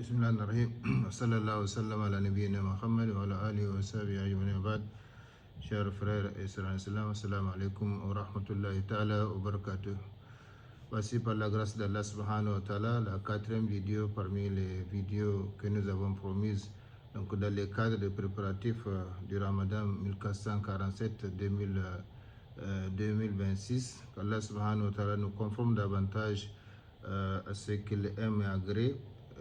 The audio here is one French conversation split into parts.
Bismillahirrahmanirrahim. Sallallahu sallam ala nabiyyina Muhammad wa ala alihi wa sahbihi ajma'in. Ba'd. Chers frères et sœurs en islam, assalamu alaikum wa rahmatullahi ta'ala wa barakatuh. Voici par la grâce d'Allah subhanahu wa ta'ala la quatrième vidéo parmi les vidéos que nous avons promises donc dans le cadre des préparatifs du Ramadan 1447-2026. Qu'Allah subhanahu wa ta'ala nous conforme davantage à ce qu'il aime et agrée,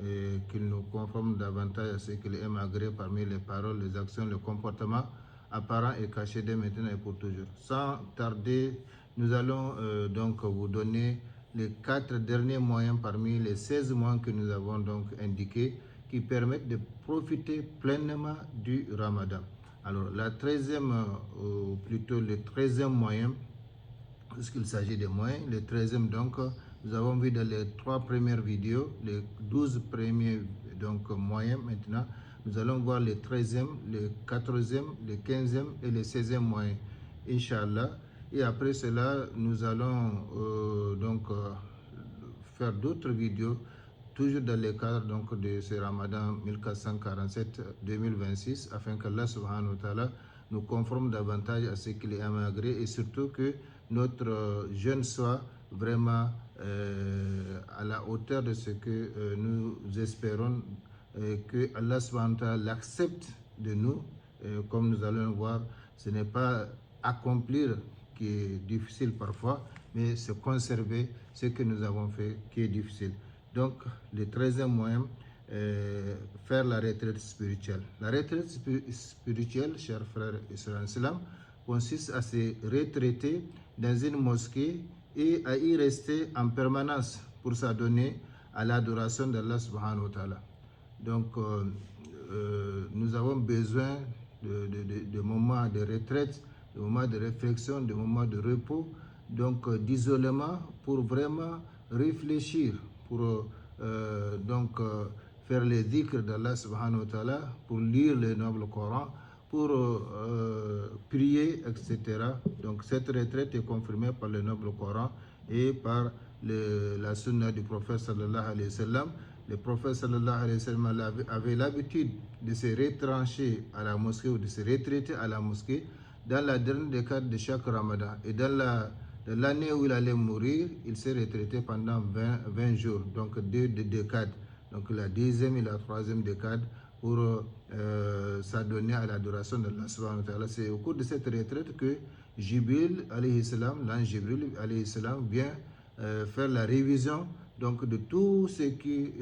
et qu'il nous conforme davantage à ce qu'il aime et agrée parmi les paroles, les actions, les comportements apparents et cachés dès maintenant et pour toujours. Sans tarder, nous allons donc vous donner les 4 derniers moyens parmi les 16 moyens que nous avons donc indiqués qui permettent de profiter pleinement du Ramadan. Alors, la 13e, ou plutôt le 13e moyen, puisqu'il s'agit de moyens, le 13e donc, nous avons vu dans les 3 premières vidéos, les 12 premiers donc, moyens. Maintenant, nous allons voir le 13e, le 14e, le 15e et le 16e moyen, Inch'Allah. Et après cela, nous allons faire d'autres vidéos, toujours dans le cadre donc, de ce Ramadan 1447-2026, afin qu'Allah subhanahu wa ta'ala nous conforme davantage à ce qu'il est agré et surtout que notre jeûne soit vraiment à la hauteur de ce que nous espérons, que Allah subhanahu wa ta'ala l'accepte de nous. Comme nous allons le voir, ce n'est pas accomplir qui est difficile parfois, mais c'est conserver ce que nous avons fait qui est difficile. Donc, le 13e moyen, faire la retraite spirituelle. La retraite spirituelle, chers frères et sœurs en islam, consiste à se retraiter dans une mosquée et à y rester en permanence pour s'adonner à l'adoration d'Allah subhanahu wa ta'ala. Donc, nous avons besoin de moments de retraite, de moments de réflexion, de moments de repos, donc d'isolement pour vraiment réfléchir, pour faire les dhikrs d'Allah subhanahu wa ta'ala, pour lire le noble Coran, pour prier, etc. Donc cette retraite est confirmée par le noble Coran et par la sunna du prophète sallallahu alayhi wa sallam. Le prophète sallallahu alayhi wa sallam avait l'habitude de se retrancher à la mosquée ou de se retraiter à la mosquée dans la dernière décade de chaque Ramadan. Et dans l'année où il allait mourir, il s'est retraité pendant 20 jours, donc 2 décades. Donc la 2e et la 3e décade pour s'adonner à l'adoration d'Allah subhanahu wa ta'ala. C'est au cours de cette retraite que Jibril alayhi salam, l'ange Jibril alayhi salam vient faire la révision donc de tout ce qui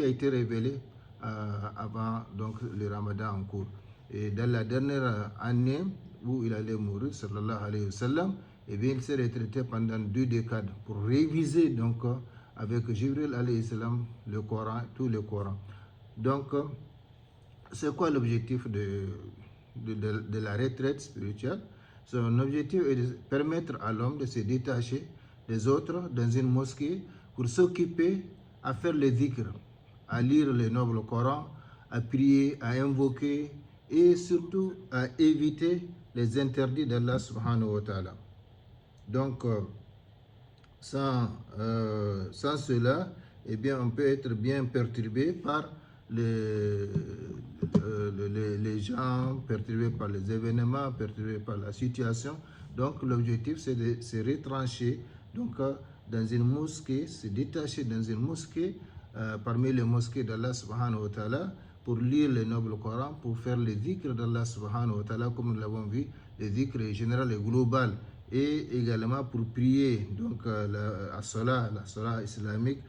a été révélé avant donc le Ramadan en cours. Et dans la dernière année où il allait mourir, sallallahu alayhi wa sallam, eh bien, il s'est retraité pendant 2 décades pour réviser donc avec Jibril alayhi salam le Coran, tout le Coran. Donc, c'est quoi l'objectif de la retraite spirituelle? Son objectif est de permettre à l'homme de se détacher des autres dans une mosquée pour s'occuper à faire le dhikr, à lire le noble Coran, à prier, à invoquer et surtout à éviter les interdits d'Allah subhanahu wa ta'ala. Donc, sans cela, eh bien, on peut être bien perturbé par les gens, perturbés par les événements, perturbés par la situation. Donc, l'objectif, c'est de se retrancher donc, dans une mosquée, se détacher dans une mosquée, parmi les mosquées d'Allah subhanahu wa ta'ala, pour lire le noble Coran, pour faire les dhikrs d'Allah subhanahu wa ta'ala, comme nous l'avons vu, les dhikrs général et global, et également pour prier, donc la salat islamique,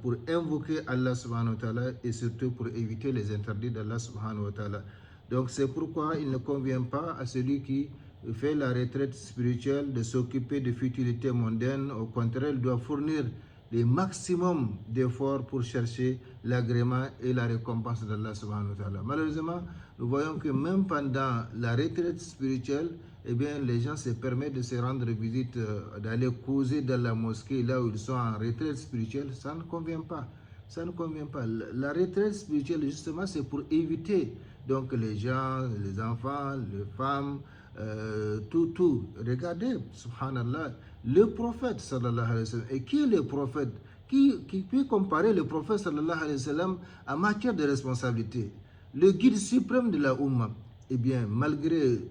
pour invoquer Allah subhanahu wa ta'ala et surtout pour éviter les interdits d'Allah subhanahu wa ta'ala. Donc c'est pourquoi il ne convient pas à celui qui fait la retraite spirituelle de s'occuper de futilités mondaines. Au contraire, il doit fournir le maximum d'efforts pour chercher l'agrément et la récompense d'Allah subhanahu wa ta'ala. Malheureusement, nous voyons que même pendant la retraite spirituelle, eh bien, les gens se permettent de se rendre visite, d'aller causer dans la mosquée là où ils sont en retraite spirituelle. Ça ne convient pas. Ça ne convient pas. La retraite spirituelle, justement, c'est pour éviter donc les gens, les enfants, les femmes, tout. Regardez, subhanallah, le prophète sallallahu alayhi wa sallam. Et qui est le prophète qui peut comparer le prophète sallallahu alayhi wa sallam en matière de responsabilité. Le guide suprême de la Oumma, eh bien, malgré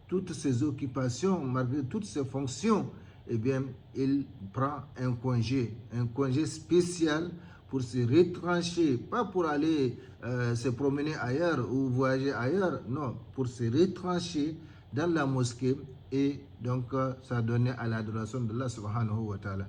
toutes ses occupations, malgré toutes ses fonctions, eh bien, il prend un congé spécial pour se retrancher, pas pour aller se promener ailleurs ou voyager ailleurs, non, pour se retrancher dans la mosquée et donc s'adonner à l'adoration de Allah subhanahu wa ta'ala.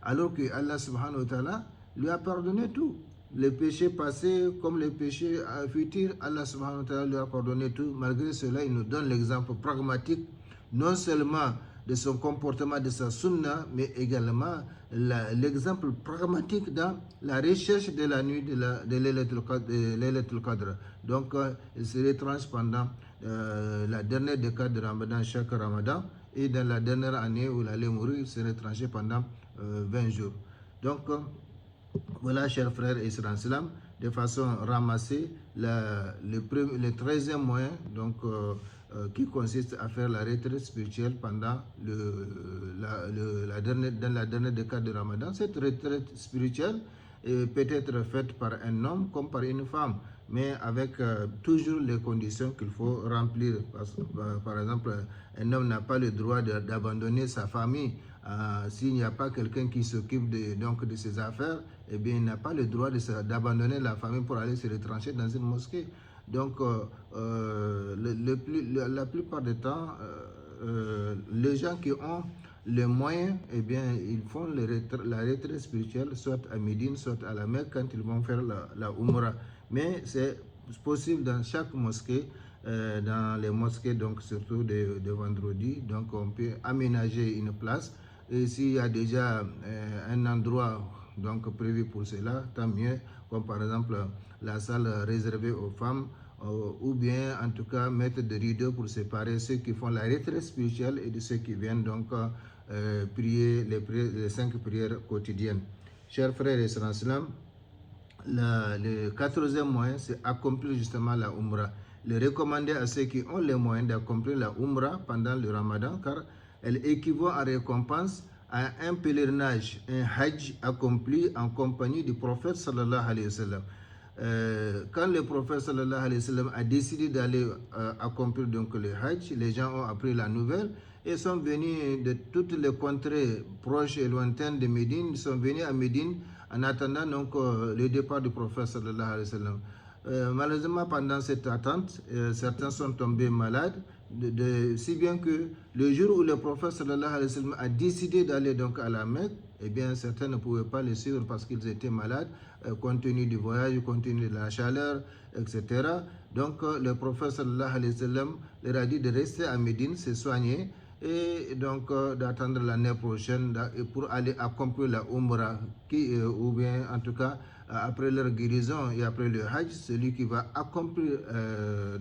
Alors que Allah subhanahu wa ta'ala lui a pardonné tout. Les péchés passés comme les péchés futurs, Allah subhanahu wa ta'ala lui a pardonné tout. Malgré cela, il nous donne l'exemple pragmatique, non seulement de son comportement, de sa sunna, mais également l'exemple pragmatique dans la recherche de la nuit de Laylatul Qadr. Donc, il se retranche pendant la dernière décade de Ramadan, chaque Ramadan, et dans la dernière année où il allait mourir, il se retranchait pendant 20 jours. Donc, voilà, chers frères et sœurs en islam, de façon ramassée, le 13e moyen, donc, qui consiste à faire la retraite spirituelle pendant dans la dernière décade de Ramadan. Cette retraite spirituelle peut être faite par un homme comme par une femme, mais avec toujours les conditions qu'il faut remplir. Par exemple, un homme n'a pas le droit d'abandonner sa famille. S'il n'y a pas quelqu'un qui s'occupe de ses affaires, eh bien, il n'a pas le droit d'abandonner la famille pour aller se retrancher dans une mosquée. Donc, la plupart du temps, les gens qui ont les moyens, eh bien, ils font la retraite spirituelle, soit à Médine, soit à la Mecque, quand ils vont faire la Umrah. Mais c'est possible dans chaque mosquée, dans les mosquées, donc surtout de vendredi. Donc, on peut aménager une place. Et s'il y a déjà un endroit donc prévu pour cela, tant mieux, comme par exemple la salle réservée aux femmes, ou bien en tout cas mettre des rideaux pour séparer ceux qui font la retraite spirituelle et de ceux qui viennent donc prier les 5 prières quotidiennes. Chers frères et sœurs en islam, le 14e moyen, c'est accomplir justement la Umrah. Le recommander à ceux qui ont les moyens d'accomplir la Umrah pendant le Ramadan, car elle équivaut en récompense à un pèlerinage, un hajj accompli en compagnie du prophète sallallahu alayhi wa sallam. Quand le prophète sallallahu alayhi wa sallam a décidé d'aller accomplir donc le hajj, les gens ont appris la nouvelle et sont venus de toutes les contrées proches et lointaines de Médine, ils sont venus à Médine en attendant donc le départ du prophète sallallahu alayhi wa sallam. Malheureusement, pendant cette attente, certains sont tombés malades, si bien que le jour où le prophète sallallahu alayhi wa sallam a décidé d'aller donc à la Mecque, eh bien certains ne pouvaient pas le suivre parce qu'ils étaient malades, compte tenu du voyage, compte tenu de la chaleur, etc. Donc le prophète sallallahu alayhi wa sallam leur a dit de rester à Médine, se soigner, et donc d'attendre l'année prochaine pour aller accomplir la Umrah, ou bien en tout cas après leur guérison et après le Hajj, celui qui va accomplir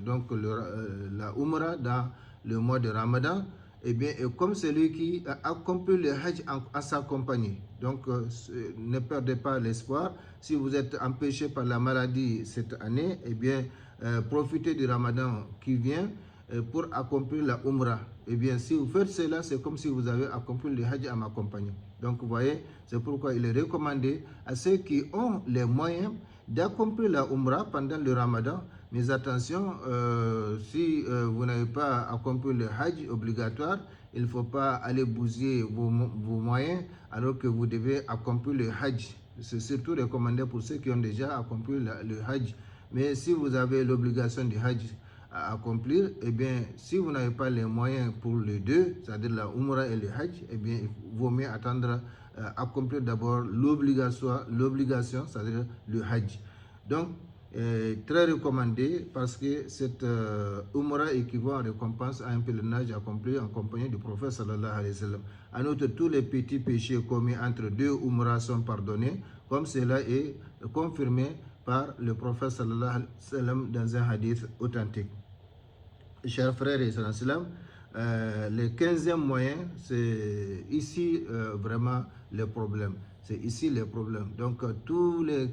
donc la Umrah dans le mois de Ramadan, et bien comme celui qui a accompli le Hajj en sa compagnie. Donc ne perdez pas l'espoir. Si vous êtes empêché par la maladie cette année, et bien profitez du Ramadan qui vient pour accomplir la Umrah. Eh bien, si vous faites cela, c'est comme si vous avez accompli le Hajj à ma compagnie. Donc, vous voyez, c'est pourquoi il est recommandé à ceux qui ont les moyens d'accomplir la Umrah pendant le Ramadan. Mais attention, si vous n'avez pas accompli le Hajj obligatoire, il ne faut pas aller bousiller vos moyens alors que vous devez accomplir le Hajj. C'est surtout recommandé pour ceux qui ont déjà accompli le Hajj. Mais si vous avez l'obligation du Hajj à accomplir, eh bien, si vous n'avez pas les moyens pour les deux, c'est-à-dire la Umrah et le Hajj, eh bien, il vaut mieux attendre, accomplir d'abord l'obligation, c'est-à-dire le Hajj. Donc, très recommandé parce que cette Umrah équivaut en récompense à un pèlerinage accompli en compagnie du prophète sallallahu alayhi wa sallam. En outre, tous les petits péchés commis entre deux Umrahs sont pardonnés, comme cela est confirmé par le prophète sallallahu alayhi wa sallam dans un hadith authentique. Chers frères et sœurs en islam, le 15e moyen, c'est ici vraiment le problème. C'est ici le problème. Donc, tous les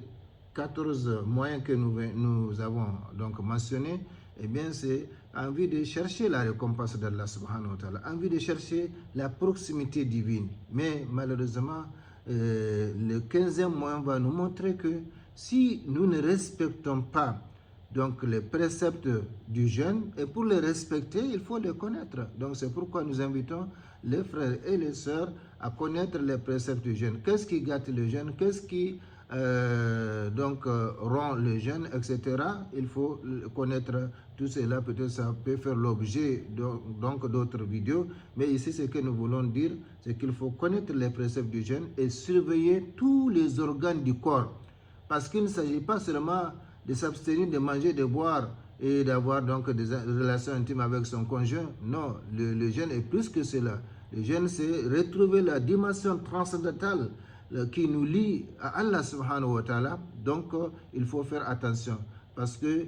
14 moyens que nous avons donc mentionnés, eh bien, c'est envie de chercher la récompense d'Allah subhanahu wa ta'ala, envie de chercher la proximité divine. Mais malheureusement, le 15e mois va nous montrer que si nous ne respectons pas donc les préceptes du jeûne, et pour les respecter, il faut les connaître. Donc c'est pourquoi nous invitons les frères et les sœurs à connaître les préceptes du jeûne. Qu'est-ce qui gâte le jeûne? Qu'est-ce qui rend le jeûne, etc. Il faut connaître tout cela. Peut-être ça peut faire l'objet donc d'autres vidéos. Mais ici, ce que nous voulons dire, c'est qu'il faut connaître les préceptes du jeûne et surveiller tous les organes du corps. Parce qu'il ne s'agit pas seulement de s'abstenir de manger, de boire et d'avoir donc des relations intimes avec son conjoint. Non, le jeûne est plus que cela. Le jeûne, c'est retrouver la dimension transcendantale qui nous lie à Allah subhanahu wa ta'ala. Donc, il faut faire attention. Parce que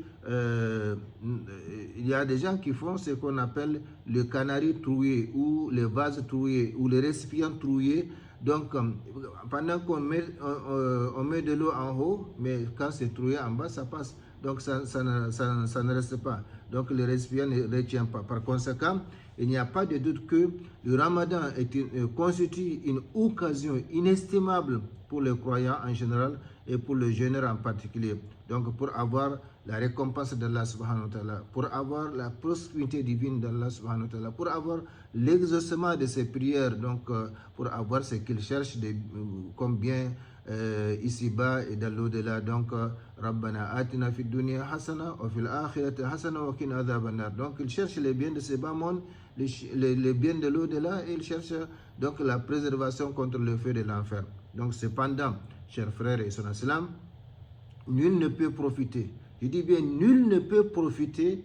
il y a des gens qui font ce qu'on appelle le canari troué ou les vases troués ou les récipients troués. Donc, pendant qu'on met, on met de l'eau en haut, mais quand c'est troué en bas, ça passe. Donc, ça ne reste pas. Donc, le récipient ne retient pas. Par conséquent, il n'y a pas de doute que le ramadan constitue une occasion inestimable pour les croyants en général et pour le jeûneur en particulier. Donc, pour avoir la récompense d'Allah subhanahu wa ta'ala, pour avoir la prospérité divine d'Allah subhanahu wa ta'ala, pour avoir l'exaucement de ses prières, donc pour avoir ce qu'il cherche comme bien ici-bas et dans l'au-delà. Donc, Rabbana atina fid dunya hasana wa fil akhirati hasana wa qina adhaban nar. Donc, il cherche les biens de ce bas monde, les biens de l'au-delà, et il cherche donc la préservation contre le feu de l'enfer. Donc, cependant, chers frères et sœurs en islam, nul ne peut profiter, je dis bien nul ne peut profiter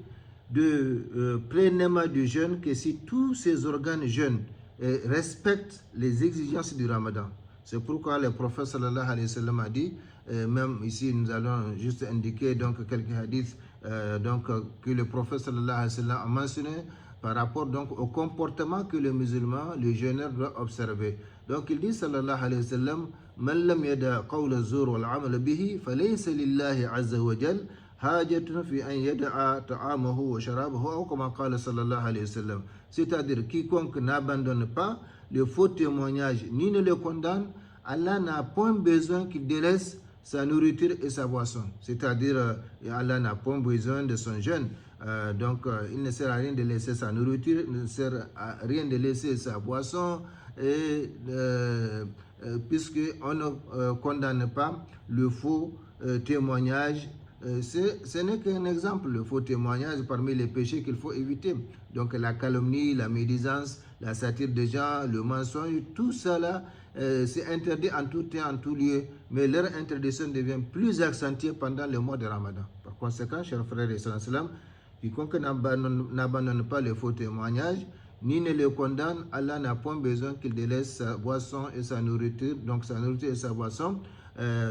pleinement du jeûne que si tous ces organes jeûnent et respectent les exigences du ramadan. C'est pourquoi le prophète sallallahu alayhi wa sallam a dit, même ici nous allons juste indiquer donc quelques hadiths que le prophète sallallahu alayhi wa sallam a mentionné par rapport donc au comportement que le musulman, le jeûneur doit observer. Donc il dit sallallahu alayhi wa sallam, man lam yada qawla az-zur wal amal bihi falaysa lillahi azza wa jal hajatun fi an yada'a ta'amahu wa sharabahu ou comme qala sallallahu alayhi wa sallam. C'est-à-dire quiconque n'abandonne pas le faux témoignage ni ne le condamne, Allah n'a point besoin qu'il délaisse sa nourriture et sa boisson. C'est-à-dire Allah n'a point besoin de son jeûne. Il ne sert à rien de laisser sa nourriture, il ne sert à rien de laisser sa boisson, puisqu'on ne condamne pas le faux témoignage. Ce n'est qu'un exemple, le faux témoignage parmi les péchés qu'il faut éviter. Donc la calomnie, la médisance, la satire des gens, le mensonge, tout ça là, c'est interdit en tout temps, en tout lieu, mais leur interdiction devient plus accentuée pendant le mois de Ramadan. Par conséquent, chers frères et sœurs en islam, quiconque n'abandonne pas le faux témoignage, ni ne le condamne, Allah n'a point besoin qu'il délaisse sa boisson et sa nourriture, donc sa nourriture et sa boisson,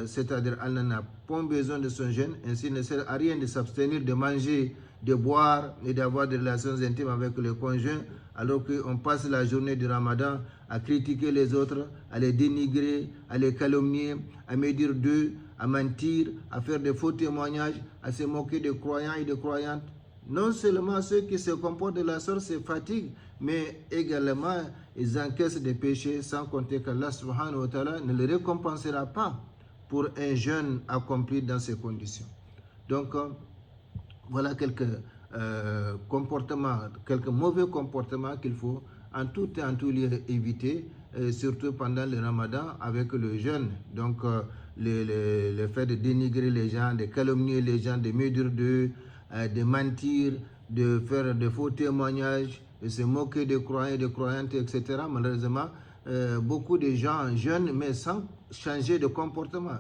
c'est-à-dire Allah n'a point besoin de son jeûne, ainsi il ne sert à rien de s'abstenir de manger, de boire et d'avoir des relations intimes avec le conjoint, alors qu'on passe la journée du Ramadan à critiquer les autres, à les dénigrer, à les calomnier, à médire d'eux, à mentir, à faire de faux témoignages, à se moquer des croyants et des croyantes. Non seulement ceux qui se comportent de la sorte se fatiguent, mais également ils encaissent des péchés, sans compter qu'Allah subhanahu wa ta'ala ne les récompensera pas pour un jeûne accompli dans ces conditions. Donc, voilà quelques comportements, quelques mauvais comportements qu'il faut en tout et en tout lieu éviter, surtout pendant le Ramadan avec le jeûne. Donc, le fait de dénigrer les gens, de calomnier les gens, de médire d'eux, de mentir, de faire de faux témoignages, de se moquer des croyants et des croyantes, etc. Malheureusement, beaucoup de gens jeûnent, mais sans changer de comportement.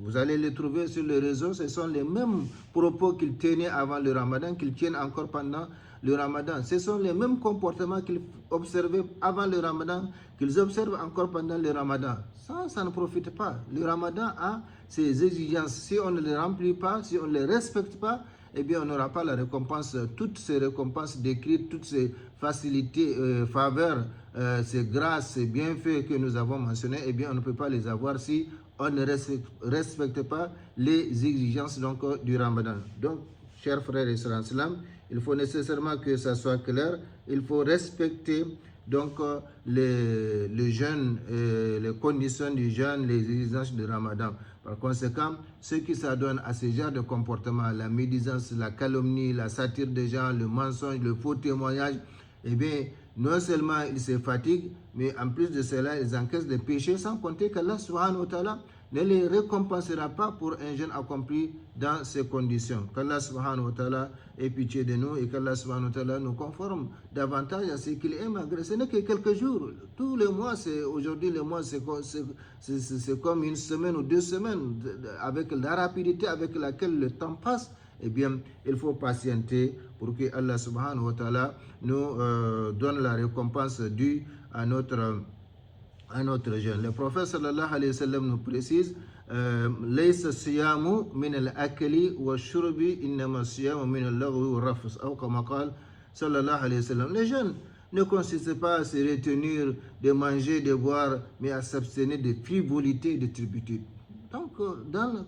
Vous allez les trouver sur les réseaux, ce sont les mêmes propos qu'ils tenaient avant le Ramadan, qu'ils tiennent encore pendant le Ramadan. Ce sont les mêmes comportements qu'ils observaient avant le Ramadan, qu'ils observent encore pendant le Ramadan. Ça ne profite pas. Le Ramadan a ses exigences. Si on ne les remplit pas, si on ne les respecte pas, eh bien on n'aura pas la récompense, toutes ces récompenses décrites, toutes ces facilités, faveurs, ces grâces, ces bienfaits que nous avons mentionnés, eh bien on ne peut pas les avoir si on ne respecte pas les exigences donc, du Ramadan. Donc, chers frères et sœurs en islam, il faut nécessairement que ça soit clair, il faut respecter donc le jeûne, les conditions du jeûne, les exigences du Ramadan. Par conséquent, ceux qui s'adonnent à ce genre de comportement, la médisance, la calomnie, la satire des gens, le mensonge, le faux témoignage, eh bien, non seulement ils se fatiguent, mais en plus de cela, ils encaissent des péchés, sans compter qu'Allah subhanahu wa ta'ala ne les récompensera pas pour un jeûne accompli dans ces conditions. Qu'Allah subhanahu wa ta'ala ait pitié de nous et qu'Allah subhanahu wa ta'ala nous conforme davantage à ce qu'il est malgré. Ce n'est que quelques jours. Tous les mois, aujourd'hui, les mois, c'est comme une semaine ou 2 semaines. Avec la rapidité avec laquelle le temps passe, eh bien, il faut patienter pour que Allah subhanahu wa ta'ala nous donne la récompense due à notre jeûne. Le prophète sallallahu alayhi wa sallam nous précise ليس الصيام من الأكل والشرب إنما الصيام من اللغو والرفث أو كما قال صلى الله عليه وسلم. Le jeûne ne consiste pas à se retenir de manger, de boire, mais à s'abstenir de frivolité et de turpitude. Donc,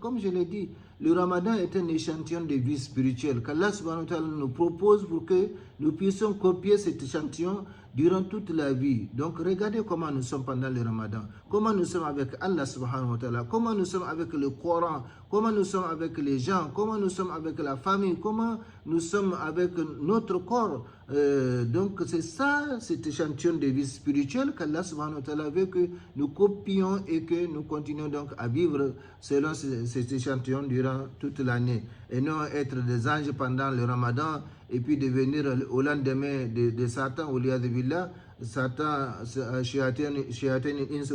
comme je l'ai dit, le Ramadan est un échantillon de vie spirituelle qu'Allah subhanahu wa ta'ala nous propose pour que nous puissions copier cet échantillon durant toute la vie. Donc, regardez comment nous sommes pendant le Ramadan, comment nous sommes avec Allah subhanahu wa ta'ala, comment nous sommes avec le Coran, comment nous sommes avec les gens, comment nous sommes avec la famille, comment nous sommes avec notre corps. Donc, c'est ça, cet échantillon de vie spirituelle qu'Allah subhanahu wa ta'ala veut que nous copions et que nous continuons donc à vivre selon cet échantillon durant toute l'année. Et non être des anges pendant le Ramadan et puis devenir au lendemain de Satan, ou billah, Satan, shayatin ins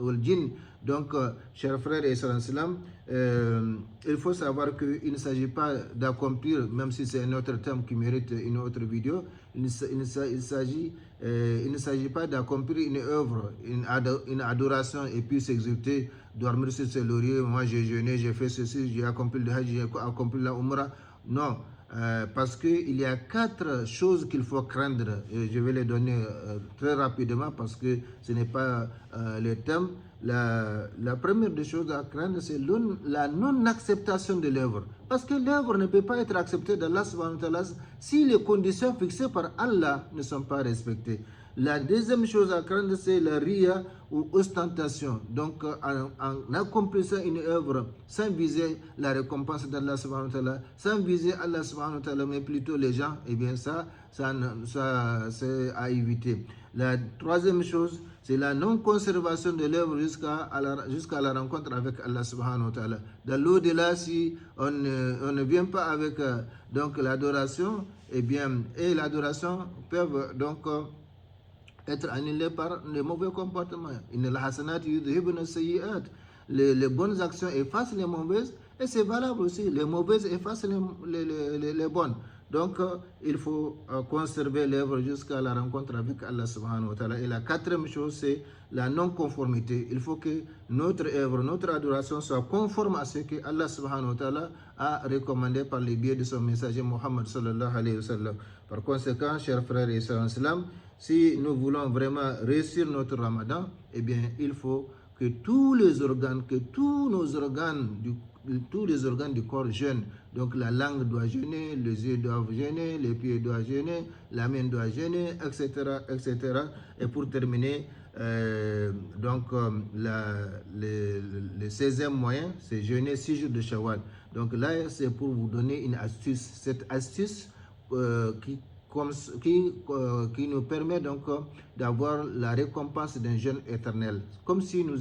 ou djinn. Donc, chers frères et sœurs en islam, il faut savoir qu'il ne s'agit pas d'accomplir, même si c'est un autre thème qui mérite une autre vidéo, il ne s'agit pas d'accomplir une œuvre, une adoration et puis s'exécuter, dormir sur ses lauriers. Moi j'ai jeûné, j'ai fait ceci, j'ai accompli le hajj, j'ai accompli la umrah. Non, parce qu'il y a 4 choses qu'il faut craindre. Et je vais les donner très rapidement parce que ce n'est pas le thème. La première des choses à craindre, c'est la non-acceptation de l'œuvre. Parce que l'œuvre ne peut pas être acceptée d'Allah subhanahu wa ta'ala si les conditions fixées par Allah ne sont pas respectées. La deuxième chose à craindre, c'est la ria ou ostentation. Donc, en accomplissant une œuvre sans viser la récompense d'Allah subhanahu wa ta'ala, sans viser Allah subhanahu wa ta'ala, mais plutôt les gens, eh bien ça c'est à éviter. La troisième chose, c'est la non-conservation de l'œuvre jusqu'à la rencontre avec Allah subhanahu wa ta'ala. Dans l'au-delà, si on ne vient pas avec donc l'adoration, eh bien, et l'adoration peuvent donc être annulé par les mauvais comportements. Les bonnes actions effacent les mauvaises, et c'est valable aussi. Les mauvaises effacent les bonnes. Donc, il faut conserver l'œuvre jusqu'à la rencontre avec Allah subhanahu wa ta'ala. Et la quatrième chose, c'est la non-conformité. Il faut que notre œuvre, notre adoration soit conforme à ce que Allah subhanahu wa ta'ala a recommandé par le biais de son messager Muhammad sallallahu alayhi wa sallam. Par conséquent, chers frères et sœurs en islam, si nous voulons vraiment réussir notre Ramadan, eh bien, il faut que tous les organes du corps jeûnent. Donc la langue doit jeûner, les yeux doivent jeûner, les pieds doivent jeûner, la main doit jeûner, etc., etc. Et pour terminer, donc le 16e moyen, c'est jeûner 6 jours de Shawwal. Donc là, c'est pour vous donner une astuce. Cette astuce qui nous permet donc d'avoir la récompense d'un jeûne éternel, comme si nous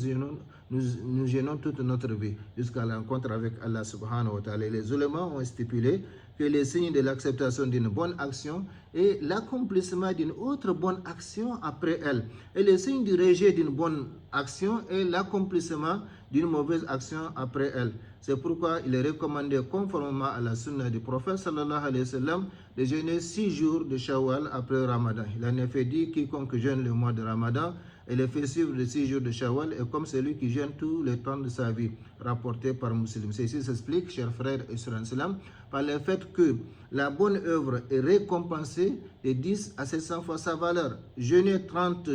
jeûnons toute notre vie jusqu'à la rencontre avec Allah subhanahu wa ta'ala. Les ulémas ont stipulé que les signes de l'acceptation d'une bonne action et l'accomplissement d'une autre bonne action après elle, et les signes du rejet d'une bonne action et l'accomplissement d'une mauvaise action après elle. C'est pourquoi il est recommandé, conformément à la sunna du prophète sallallahu alayhi wa sallam, de jeûner 6 jours de Shawwal après Ramadan. Il en a fait dit, quiconque jeûne le mois de Ramadan et le fait suivre de 6 jours de Shawwal est comme celui qui jeûne tous les temps de sa vie, rapporté par Muslim. Ceci s'explique, chers frères et sœurs en islam, par le fait que la bonne œuvre est récompensée de 10 à 700 fois sa valeur. Jeûner 30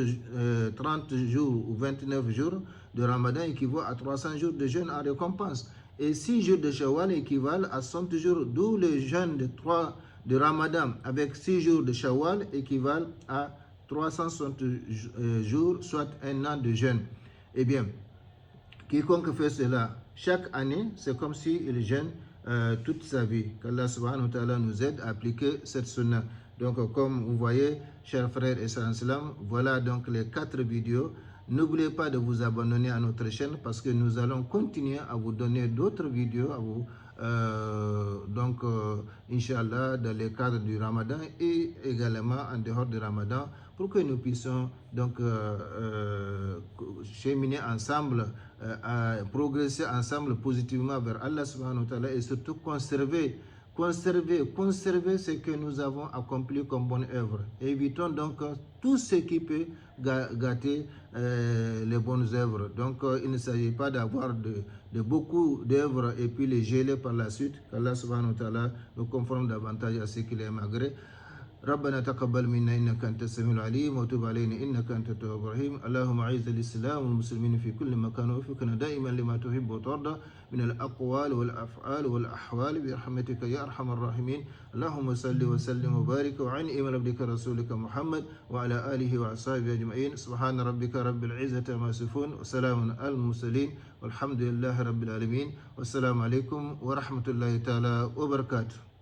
jours ou 29 jours de Ramadan équivaut à 300 jours de jeûne en récompense. Et 6 jours de Shawwal équivalent à 60 jours, d'où le jeûne de Ramadan avec 6 jours de Shawwal équivalent à 360 jours, soit un an de jeûne. Eh bien, quiconque fait cela chaque année, c'est comme s'il jeûne toute sa vie. Qu'Allah subhanahu wa ta'ala nous aide à appliquer cette sunna. Donc, comme vous voyez, chers frères et sœurs en islam, voilà donc les 4 vidéos. N'oubliez pas de vous abonner à notre chaîne parce que nous allons continuer à vous donner d'autres vidéos à vous. Inch'Allah, dans le cadre du Ramadan et également en dehors du Ramadan, pour que nous puissions donc cheminer ensemble, progresser ensemble positivement vers Allah subhanahu wa ta'ala et surtout conserver ce que nous avons accompli comme bonne œuvre. Évitons donc tout ce qui peut gâter les bonnes œuvres. Donc il ne s'agit pas d'avoir de beaucoup d'œuvres et puis les geler par la suite. Qu'Allah subhanahu wa ta'ala nous conforme davantage à ce qu'il aime agré. ربنا تقبل منا إنك أنت السميع العليم وتب علينا إنك أنت التواب الرحيم اللهم أعز الإسلام والمسلمين في كل مكان ووفقنا دائما لما تحب وترضى من الأقوال والأفعال والأحوال برحمتك يا أرحم الراحمين اللهم صل وسلم وبارك وعن إمام عبدك رسولك محمد وعلى آله وأصحابه أجمعين سبحان ربك رب العزة عما يصفون وسلام على المرسلين والحمد لله رب العالمين والسلام عليكم ورحمة الله تعالى وبركاته.